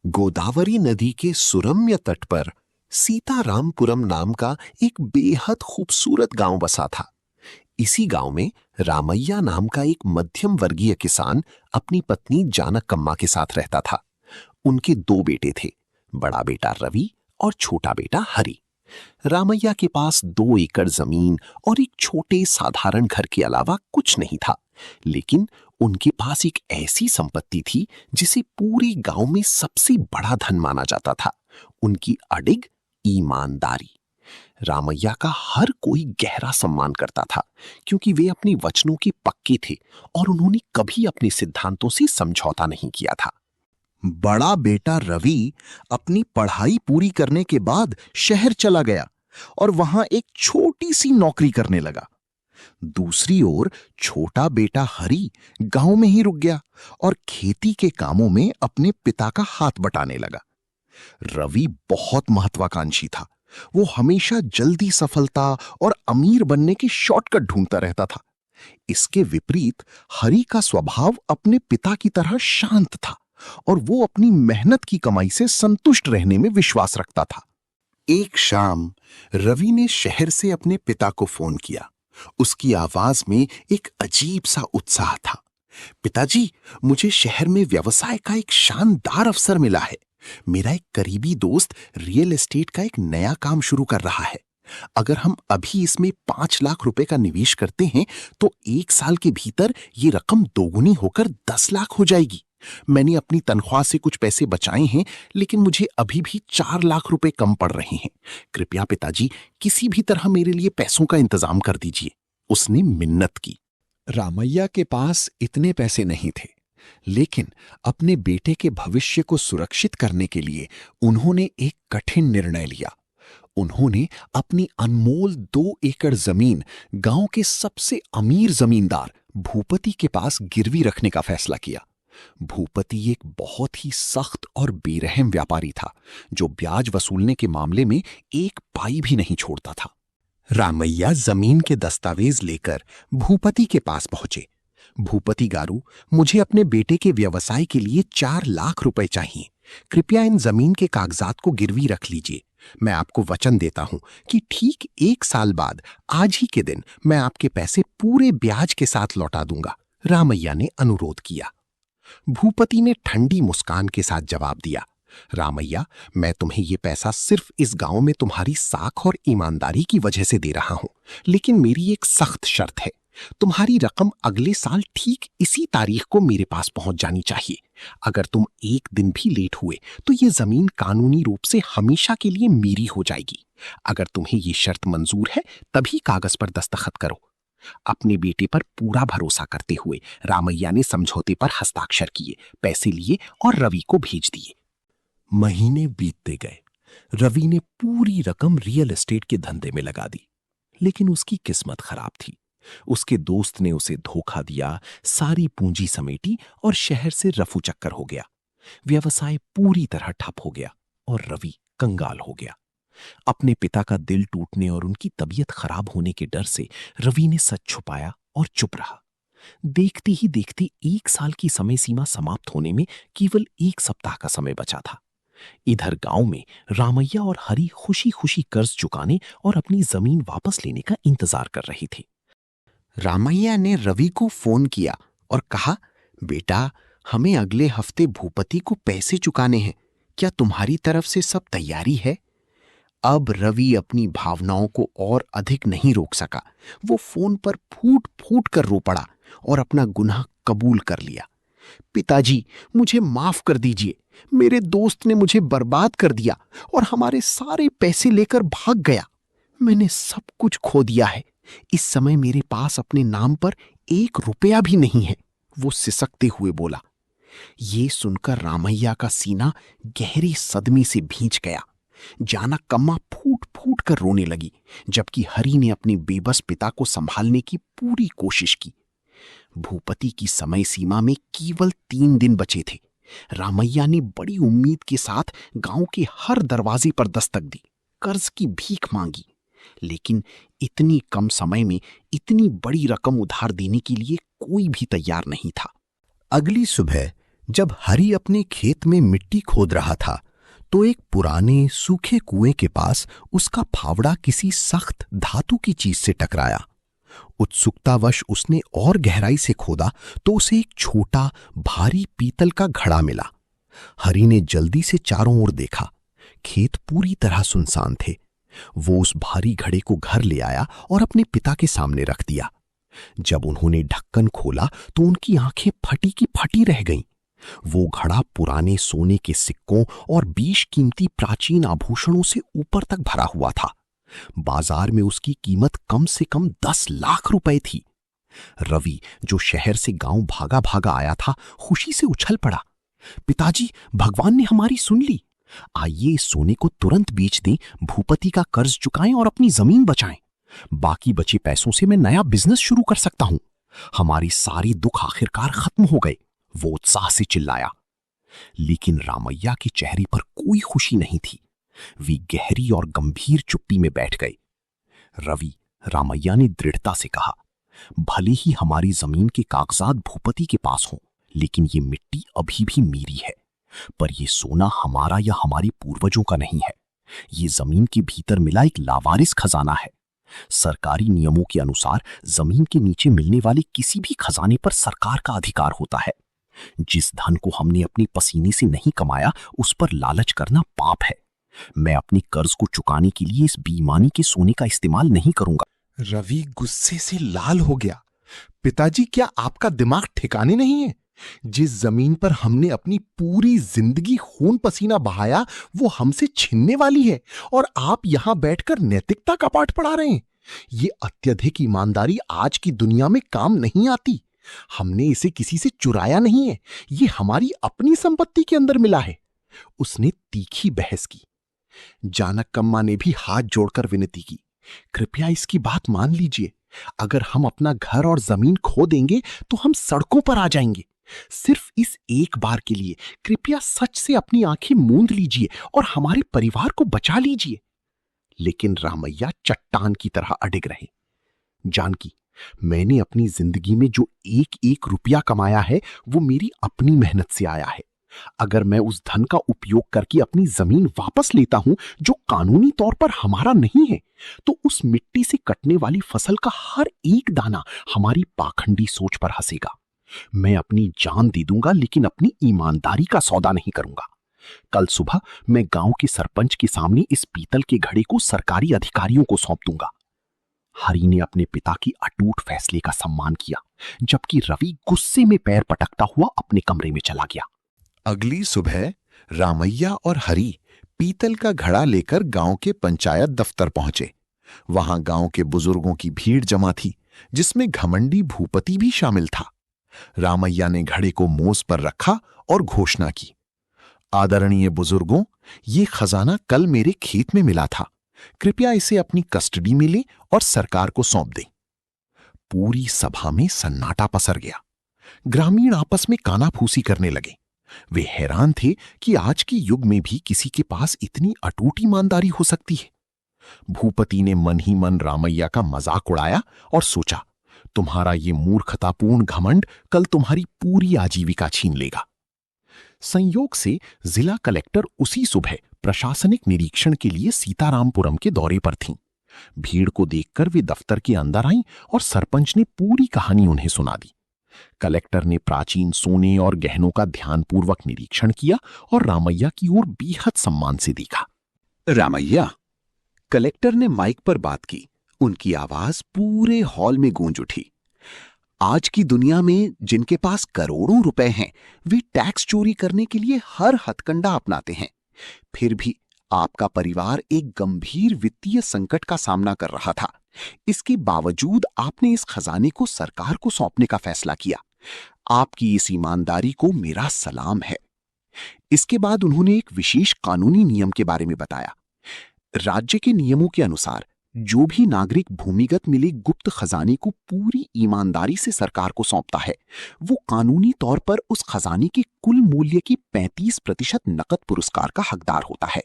गोदावरी नदी के सुरम्य तट पर सीतारामपुरम नाम का एक बेहद खूबसूरत गांव बसा था। इसी गांव में रामैया नाम का एक मध्यम वर्गीय किसान अपनी पत्नी जानकम्मा के साथ रहता था। उनके दो बेटे थे, बड़ा बेटा रवि और छोटा बेटा हरि। रामैया के पास 2 एकड़ जमीन और एक छोटे साधारण घर के अलावा कुछ नहीं था, लेकिन उनके पास एक ऐसी संपत्ति थी जिसे पूरे गांव में सबसे बड़ा धन माना जाता था, उनकी अडिग ईमानदारी। रामैया का हर कोई गहरा सम्मान करता था, क्योंकि वे अपने वचनों के पक्के थे और उन्होंने कभी अपने सिद्धांतों से समझौता नहीं किया था। बड़ा बेटा रवि अपनी पढ़ाई पूरी करने के बाद शहर चला गया और वहां एक छोटी सी नौकरी करने लगा। दूसरी ओर छोटा बेटा हरि गांव में ही रुक गया और खेती के कामों में अपने पिता का हाथ बटाने लगा। रवि बहुत महत्वाकांक्षी था। वो हमेशा जल्दी सफलता और अमीर बनने के शॉर्टकट ढूंढता रहता था। इसके विपरीत हरि का स्वभाव अपने पिता की तरह शांत था और वो अपनी मेहनत की कमाई से संतुष्ट रहने में विश्वास रखता था। एक शाम रवि ने शहर से अपने पिता को फोन किया। उसकी आवाज में एक अजीब सा उत्साह था। पिताजी, मुझे शहर में व्यवसाय का एक शानदार अवसर मिला है। मेरा एक करीबी दोस्त रियल एस्टेट का एक नया काम शुरू कर रहा है। अगर हम अभी इसमें 5 लाख रुपए का निवेश करते हैं तो 1 साल के भीतर ये रकम दोगुनी होकर 10 लाख हो जाएगी। मैंने अपनी तनख्वाह से कुछ पैसे बचाए हैं, लेकिन मुझे अभी भी 4 लाख रुपए कम पड़ रहे हैं। कृपया पिताजी, किसी भी तरह मेरे लिए पैसों का इंतजाम कर दीजिए। उसने मिन्नत की। रामैया के पास इतने पैसे नहीं थे, लेकिन अपने बेटे के भविष्य को सुरक्षित करने के लिए उन्होंने एक कठिन निर्णय लिया। उन्होंने अपनी अनमोल 2 एकड़ जमीन गांव के सबसे अमीर जमींदार भूपति के पास गिरवी रखने का फैसला किया। भूपति एक बहुत ही सख्त और बेरहम व्यापारी था, जो ब्याज वसूलने के मामले में एक पाई भी नहीं छोड़ता था। रामैया जमीन के दस्तावेज लेकर भूपति के पास पहुंचे। भूपति गारू, मुझे अपने बेटे के व्यवसाय के लिए 4 लाख रुपए चाहिए। कृपया इन जमीन के कागजात को गिरवी रख लीजिए। मैं आपको वचन देता हूं कि ठीक 1 साल बाद आज ही के दिन मैं आपके पैसे पूरे ब्याज के साथ लौटा दूंगा। रामैया ने अनुरोध किया। भूपति ने ठंडी मुस्कान के साथ जवाब दिया, रामैया, मैं तुम्हें यह पैसा सिर्फ इस गांव में तुम्हारी साख और ईमानदारी की वजह से दे रहा हूं, लेकिन मेरी एक सख्त शर्त है। तुम्हारी रकम अगले साल ठीक इसी तारीख को मेरे पास पहुंच जानी चाहिए। अगर तुम एक दिन भी लेट हुए तो यह जमीन कानूनी रूप से हमेशा के लिए मेरी हो जाएगी। अगर तुम्हें यह शर्त मंजूर है तभी कागज पर दस्तखत करो। अपने बेटे पर पूरा भरोसा करते हुए रामैया ने समझौते पर हस्ताक्षर किए, पैसे लिए और रवि को भेज दिए। महीने बीतते गए। रवि ने पूरी रकम रियल एस्टेट के धंधे में लगा दी, लेकिन उसकी किस्मत खराब थी। उसके दोस्त ने उसे धोखा दिया, सारी पूंजी समेटी और शहर से रफू चक्कर हो गया। व्यवसाय पूरी तरह ठप हो गया और रवि कंगाल हो गया। अपने पिता का दिल टूटने और उनकी तबीयत खराब होने के डर से रवि ने सच छुपाया और चुप रहा। देखते ही देखते 1 साल की समय सीमा समाप्त होने में केवल 1 सप्ताह का समय बचा था। इधर गांव में रामैया और हरि खुशी खुशी कर्ज चुकाने और अपनी जमीन वापस लेने का इंतजार कर रहे थे। रामैया ने रवि को फोन किया और कहा, बेटा, हमें अगले हफ्ते भूपति को पैसे चुकाने हैं। क्या तुम्हारी तरफ से सब तैयारी है? अब रवि अपनी भावनाओं को और अधिक नहीं रोक सका। वो फोन पर फूट फूट कर रो पड़ा और अपना गुनाह कबूल कर लिया। पिताजी, मुझे माफ कर दीजिए। मेरे दोस्त ने मुझे बर्बाद कर दिया और हमारे सारे पैसे लेकर भाग गया। मैंने सब कुछ खो दिया है। इस समय मेरे पास अपने नाम पर 1 रुपया भी नहीं है, वो सिसकते हुए बोला। ये सुनकर रामैया का सीना गहरे सदमे से भींच गया। जानकम्मा फूट फूट कर रोने लगी, जबकि हरि ने अपने बेबस पिता को संभालने की पूरी कोशिश की। भूपति की समय सीमा में केवल 3 दिन बचे थे। रामैया ने बड़ी उम्मीद के साथ गांव के हर दरवाजे पर दस्तक दी, कर्ज की भीख मांगी, लेकिन इतनी कम समय में इतनी बड़ी रकम उधार देने के लिए कोई भी तैयार नहीं था। अगली सुबह जब हरी अपने खेत में मिट्टी खोद रहा था तो एक पुराने सूखे कुएं के पास उसका फावड़ा किसी सख्त धातु की चीज से टकराया। उत्सुकतावश उसने और गहराई से खोदा तो उसे एक छोटा भारी पीतल का घड़ा मिला। हरी ने जल्दी से चारों ओर देखा। खेत पूरी तरह सुनसान थे। वो उस भारी घड़े को घर ले आया और अपने पिता के सामने रख दिया। जब उन्होंने ढक्कन खोला तो उनकी आंखें फटी की फटी रह गईं। वो घड़ा पुराने सोने के सिक्कों और 20 कीमती प्राचीन आभूषणों से ऊपर तक भरा हुआ था। बाजार में उसकी कीमत कम से कम 10 लाख रुपए थी। रवि, जो शहर से गांव भागा भागा आया था, खुशी से उछल पड़ा। पिताजी, भगवान ने हमारी सुन ली। आइए इस सोने को तुरंत बेच दें, भूपति का कर्ज चुकाएं और अपनी जमीन बचाएं। बाकी बचे पैसों से मैं नया बिजनेस शुरू कर सकता हूं। हमारी सारी दुख आखिरकार खत्म हो गए। वो उत्साह से चिल्लाया। लेकिन रामैया के चेहरे पर कोई खुशी नहीं थी। वे गहरी और गंभीर चुप्पी में बैठ गए। रवि, रामैया ने दृढ़ता से कहा, भले ही हमारी जमीन के कागजात भूपति के पास हों, लेकिन ये मिट्टी अभी भी मेरी है। पर यह सोना हमारा या हमारे पूर्वजों का नहीं है। ये जमीन के भीतर मिला एक लावारिस खजाना है। सरकारी नियमों के अनुसार जमीन के नीचे मिलने वाले किसी भी खजाने पर सरकार का अधिकार होता है। जिस धन को हमने अपने पसीने से नहीं कमाया, उस पर लालच करना पाप है। मैं अपने कर्ज को चुकाने के लिए इस बेईमानी के सोने का इस्तेमाल नहीं करूंगा। रवि गुस्से से लाल हो गया। पिताजी, क्या आपका दिमाग ठिकाने नहीं है? जिस जमीन पर हमने अपनी पूरी जिंदगी खून पसीना बहाया, वो हमसे छिनने वाली है और आप यहां बैठकर नैतिकता का पाठ पढ़ा रहे हैं। ये अत्यधिक ईमानदारी आज की दुनिया में काम नहीं आती। हमने इसे किसी से चुराया नहीं है। ये हमारी अपनी संपत्ति के अंदर मिला है। उसने तीखी बहस की। जानकम्मा ने भी हाथ जोड़कर विनती की, कृपया इसकी बात मान लीजिए। अगर हम अपना घर और जमीन खो देंगे तो हम सड़कों पर आ जाएंगे। सिर्फ इस एक बार के लिए कृपया सच से अपनी आंखें मूंद लीजिए और हमारे परिवार को बचा लीजिए। लेकिन रामैया चट्टान की तरह अडिग रहे। जानकी, मैंने अपनी जिंदगी में जो एक एक रुपया कमाया है वो मेरी अपनी मेहनत से आया है। अगर मैं उस धन का उपयोग करके अपनी जमीन वापस लेता हूं जो कानूनी तौर पर हमारा नहीं है, तो उस मिट्टी से कटने वाली फसल का हर एक दाना हमारी पाखंडी सोच पर हंसेगा। मैं अपनी जान दे दूंगा, लेकिन अपनी ईमानदारी का सौदा नहीं करूंगा। कल सुबह मैं गांव के सरपंच के सामने इस पीतल के घड़े को सरकारी अधिकारियों को सौंप दूंगा। हरी ने अपने पिता की अटूट फैसले का सम्मान किया, जबकि रवि गुस्से में पैर पटकता हुआ अपने कमरे में चला गया। अगली सुबह रामैया और हरी पीतल का घड़ा लेकर गांव के पंचायत दफ्तर पहुंचे। वहां गांव के बुजुर्गों की भीड़ जमा थी, जिसमें घमंडी भूपति भी शामिल था। रामैया ने घड़े को मोज पर रखा और घोषणा की, आदरणीय बुजुर्गों, ये खजाना कल मेरे खेत में मिला था। कृपया इसे अपनी कस्टडी में लें और सरकार को सौंप दें। पूरी सभा में सन्नाटा पसर गया। ग्रामीण आपस में कानाफूसी करने लगे। वे हैरान थे कि आज के युग में भी किसी के पास इतनी अटूट ईमानदारी हो सकती है। भूपति ने मन ही मन रामैया का मजाक उड़ाया और सोचा, तुम्हारा ये मूर्खतापूर्ण घमंड कल तुम्हारी पूरी आजीविका छीन लेगा। संयोग से जिला कलेक्टर उसी सुबह प्रशासनिक निरीक्षण के लिए सीतारामपुरम के दौरे पर थीं। भीड़ को देखकर वे दफ्तर के अंदर आईं और सरपंच ने पूरी कहानी उन्हें सुना दी। कलेक्टर ने प्राचीन सोने और गहनों का ध्यानपूर्वक निरीक्षण किया और रामैया की ओर बेहद सम्मान से देखा। रामैया, कलेक्टर ने माइक पर बात की। उनकी आवाज पूरे हॉल में गूंज उठी। आज की दुनिया में जिनके पास करोड़ों रुपए हैं, वे टैक्स चोरी करने के लिए हर हथकंडा अपनाते हैं। फिर भी आपका परिवार एक गंभीर वित्तीय संकट का सामना कर रहा था। इसके बावजूद आपने इस खजाने को सरकार को सौंपने का फैसला किया। आपकी इस ईमानदारी को मेरा सलाम है। इसके बाद उन्होंने एक विशेष कानूनी नियम के बारे में बताया। राज्य के नियमों के अनुसार जो भी नागरिक भूमिगत मिले गुप्त खजाने को पूरी ईमानदारी से सरकार को सौंपता है, वो कानूनी तौर पर उस खजाने के कुल मूल्य की 35% नकद पुरस्कार का हकदार होता है।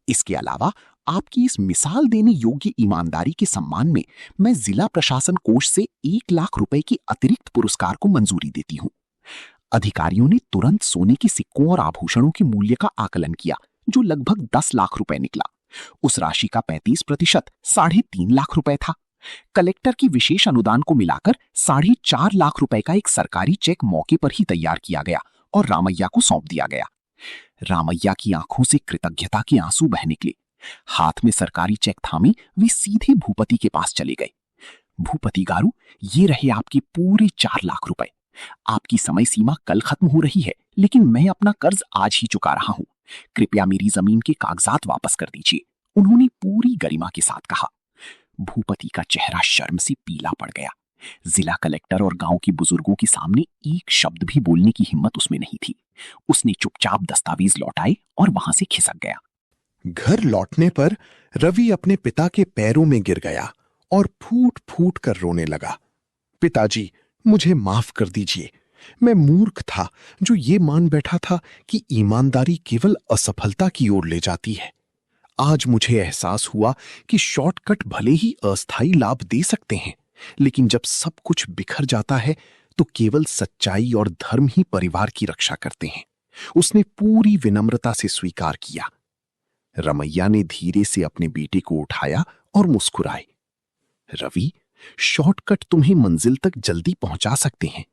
इसके अलावा आपकी इस मिसाल देने योग्य ईमानदारी के सम्मान में मैं जिला प्रशासन कोष से 1 लाख रुपए की अतिरिक्त पुरस्कार को मंजूरी देती हूं। अधिकारियों ने तुरंत सोने के सिक्कों और आभूषणों के मूल्य का आकलन किया, जो लगभग 10 लाख रुपए निकला। उस राशि का 35% 3.5 लाख रुपए था। कलेक्टर की विशेष अनुदान को मिलाकर 4.5 लाख रुपए का एक सरकारी चेक मौके पर ही तैयार किया गया और रामैया को सौंप दिया गया। रामैया की आंखों से कृतज्ञता के आंसू बह निकले। हाथ में सरकारी चेक थामे वे सीधे भूपति के पास चले गए। भूपति गारू, ये रहे आपके पूरे 4 लाख रुपए। आपकी समय सीमा कल खत्म हो रही है, लेकिन मैं अपना कर्ज आज ही चुका रहा हूं। कृपया मेरी जमीन के कागजात वापस कर दीजिए, उन्होंने पूरी गरिमा के साथ कहा। भूपति का चेहरा शर्म से पीला पड़ गया। जिला कलेक्टर और गांव के बुजुर्गों के सामने एक शब्द भी बोलने की हिम्मत उसमें नहीं थी। उसने चुपचाप दस्तावेज लौटाए और वहां से खिसक गया। घर लौटने पर रवि अपने पिता के पैरों में गिर गया और फूट फूट कर रोने लगा। पिताजी, मुझे माफ कर दीजिए। मैं मूर्ख था जो ये मान बैठा था कि ईमानदारी केवल असफलता की ओर ले जाती है। आज मुझे एहसास हुआ कि शॉर्टकट भले ही अस्थायी लाभ दे सकते हैं, लेकिन जब सब कुछ बिखर जाता है तो केवल सच्चाई और धर्म ही परिवार की रक्षा करते हैं। उसने पूरी विनम्रता से स्वीकार किया। रमैया ने धीरे से अपने बेटे को उठाया और मुस्कुराए। रवि, शॉर्टकट तुम्हें मंजिल तक जल्दी पहुंचा सकते हैं,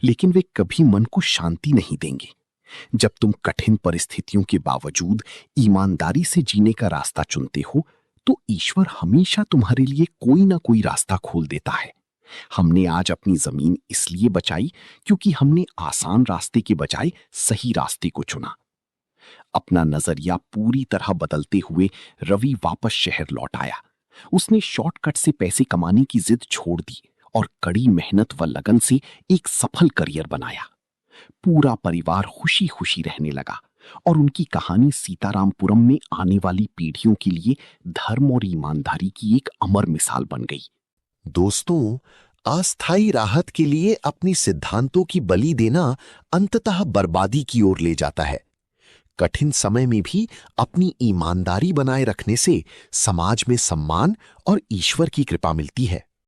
लेकिन वे कभी मन को शांति नहीं देंगे। जब तुम कठिन परिस्थितियों के बावजूद ईमानदारी से जीने का रास्ता चुनते हो, तो ईश्वर हमेशा तुम्हारे लिए कोई ना कोई रास्ता खोल देता है। हमने आज अपनी जमीन इसलिए बचाई क्योंकि हमने आसान रास्ते के बजाय सही रास्ते को चुना। अपना नजरिया पूरी तरह बदलते हुए रवि वापस शहर लौट आया। उसने शॉर्टकट से पैसे कमाने की जिद छोड़ दी और कड़ी मेहनत व लगन से एक सफल करियर बनाया। पूरा परिवार खुशी खुशी रहने लगा और उनकी कहानी सीतारामपुरम में आने वाली पीढ़ियों के लिए धर्म और ईमानदारी की एक अमर मिसाल बन गई। दोस्तों, अस्थायी राहत के लिए अपनी सिद्धांतों की बलि देना अंततः बर्बादी की ओर ले जाता है। कठिन समय में भी अपनी ईमानदारी बनाए रखने से समाज में सम्मान और ईश्वर की कृपा मिलती है।